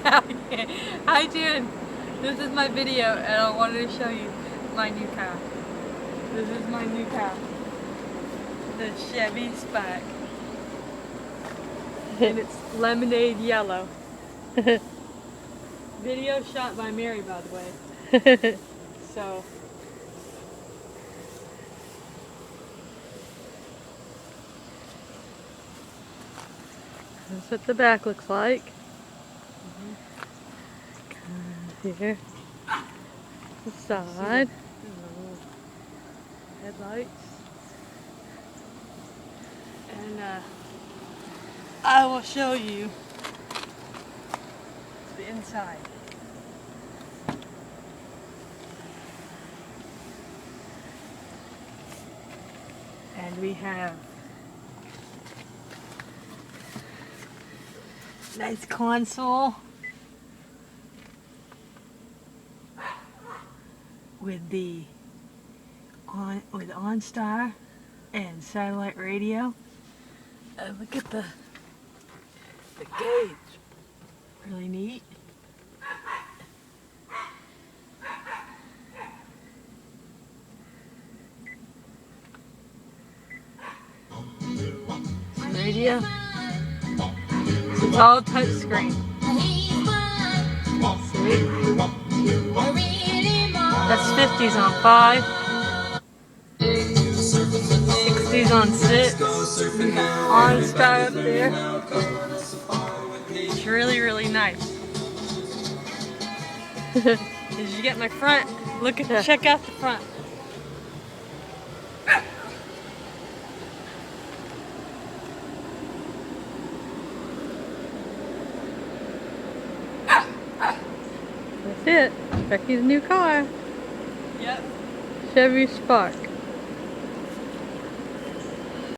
Hi Jen, this is my video and I wanted to show you my new car. This is my new car, the Chevy Spark, and it's lemonade yellow. Video shot by Mary, by the way. So that's what the back looks like. Here, the side, headlights, and I will show you the inside. And we have nice console with the OnStar and satellite radio. And look at the gauge, really neat. Radio. It's all touch screen. See? That's 50s on 5, 60s on 6, OnStar up there. It's really, really nice. Did you get my front? Look at, check out the front. that's it. Becky's new car. Yep. Chevy Spark.